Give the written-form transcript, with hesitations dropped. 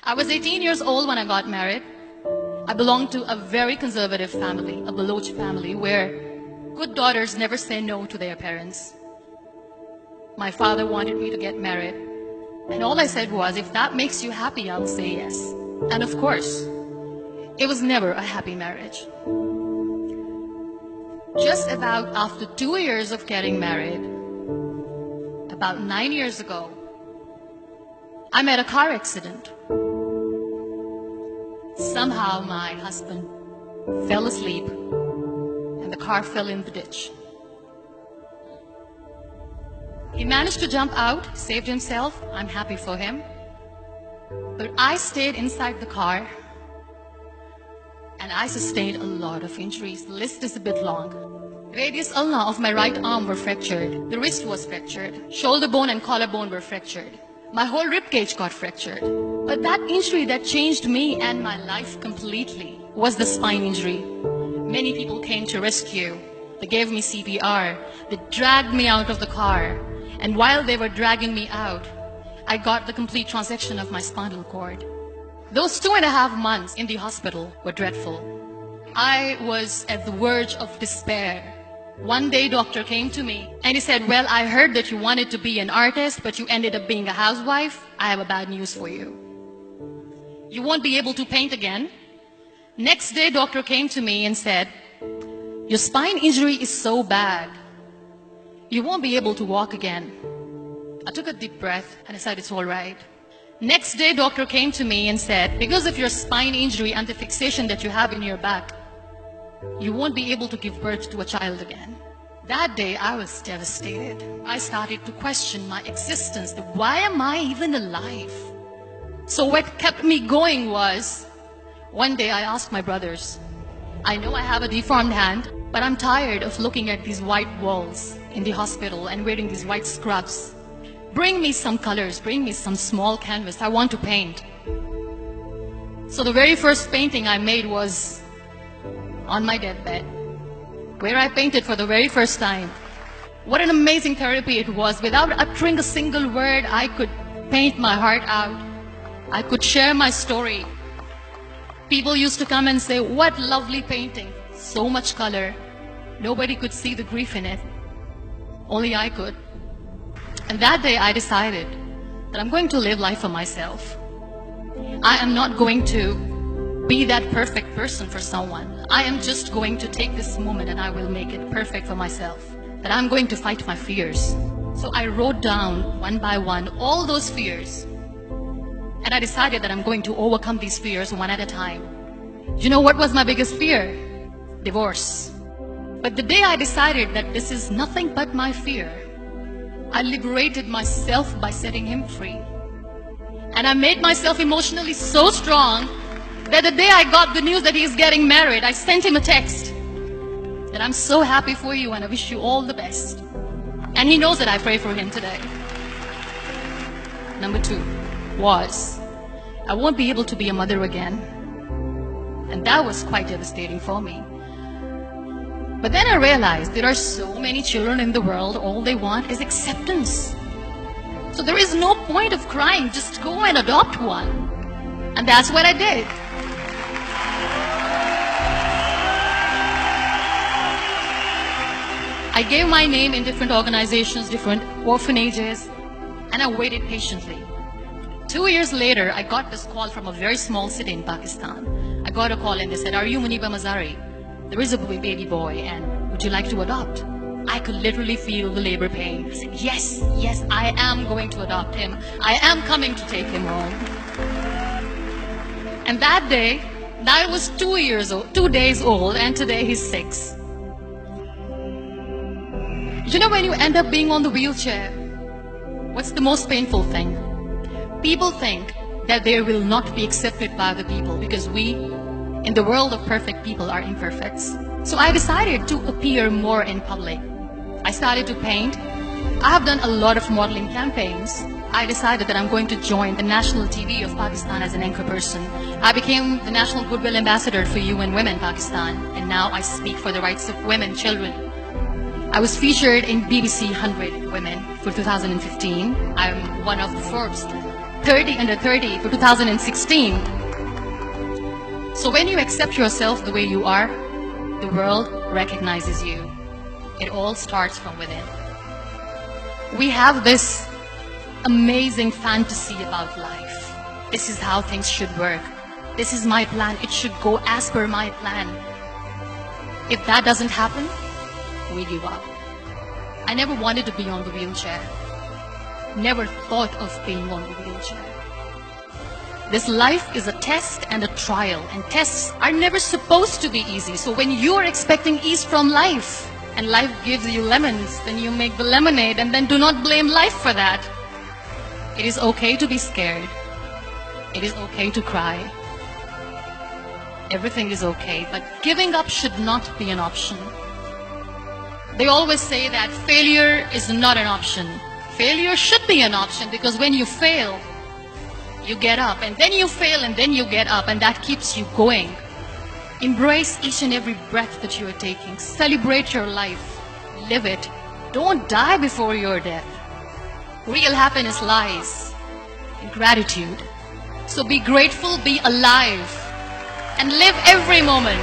I was 18 years old when I got married. I belonged to a very conservative family, a Baloch family, where good daughters never say no to their parents. My father wanted me to get married, and all I said was, if that makes you happy, I'll say yes. And of course, it was never a happy marriage. Just about after 2 years of getting married, about 9 years ago, I met a car accident. Somehow my husband fell asleep and the car fell in the ditch. He managed to jump out, saved himself. I'm happy for him. But I stayed inside the car and I sustained a lot of injuries. The list is a bit long. Radius ulna of my right arm were fractured. The wrist was fractured. Shoulder bone and collarbone were fractured. My whole rib cage got fractured. But that injury that changed me and my life completely was the spine injury. Many people came to rescue. They gave me CPR. They dragged me out of the car. And while they were dragging me out, I got the complete transection of my spinal cord. Those 2.5 months in the hospital were dreadful. I was at the verge of despair. One day, doctor came to me and he said, well, I heard that you wanted to be an artist, but you ended up being a housewife. I have a bad news for you. You won't be able to paint again. Next day, doctor came to me and said, your spine injury is so bad, you won't be able to walk again. I took a deep breath and I said, it's all right. Next day, doctor came to me and said, because of your spine injury and the fixation that you have in your back, you won't be able to give birth to a child again. That day, I was devastated. I started to question my existence. Why am I even alive? So what kept me going was, one day I asked my brothers, I know I have a deformed hand, but I'm tired of looking at these white walls in the hospital and wearing these white scrubs. Bring me some colors, bring me some small canvas. I want to paint. So the very first painting I made was on my deathbed, where I painted for the very first time. What an amazing therapy it was. Without uttering a single word, I could paint my heart out. I could share my story. People used to come and say, what lovely painting. So much color. Nobody could see the grief in it. Only I could. And that day I decided that I'm going to live life for myself. I am not going to be that perfect person for someone. I am just going to take this moment and I will make it perfect for myself. That I'm going to fight my fears. So I wrote down one by one all those fears. And I decided that I'm going to overcome these fears one at a time. You know what was my biggest fear? Divorce. But the day I decided that this is nothing but my fear, I liberated myself by setting him free. And I made myself emotionally so strong that the day I got the news that he's getting married, I sent him a text that I'm so happy for you and I wish you all the best. And he knows that I pray for him today. Number 2 was, I won't be able to be a mother again. And that was quite devastating for me. But then I realized there are so many children in the world, all they want is acceptance. So there is no point of crying, just go and adopt one. And that's what I did. I gave my name in different organizations, different orphanages, and I waited patiently. 2 years later, I got this call from a very small city in Pakistan. I got a call and they said, are you Muniba Mazari? There is a baby boy and would you like to adopt? I could literally feel the labor pain. I said, yes, yes, I am going to adopt him. I am coming to take him home. And that day, I was 2 days old, and today he's 6. You know, when you end up being on the wheelchair, what's the most painful thing? People think that they will not be accepted by the people because we, in the world of perfect people, are imperfects. So I decided to appear more in public. I started to paint. I have done a lot of modeling campaigns. I decided that I'm going to join the national TV of Pakistan as an anchor person. I became the National Goodwill Ambassador for UN Women Pakistan, and now I speak for the rights of women, children. I was featured in BBC 100 Women for 2015. I'm one of the Forbes 30 under 30 for 2016. So when you accept yourself the way you are, the world recognizes you. It all starts from within. We have this amazing fantasy about life. This is how things should work. This is my plan. It should go as per my plan. If that doesn't happen, we give up. I never wanted to be on the wheelchair. Never thought of being on the wheelchair. This life is a test and a trial, and tests are never supposed to be easy. So when you are expecting ease from life, and life gives you lemons, then you make the lemonade, and then do not blame life for that. It is okay to be scared. It is okay to cry. Everything is okay, but giving up should not be an option. They always say that failure is not an option. Failure should be an option, because when you fail, you get up, and then you fail, and then you get up, and that keeps you going. Embrace each and every breath that you are taking. Celebrate your life. Live it. Don't die before your death. Real happiness lies in gratitude. So be grateful, be alive, and live every moment.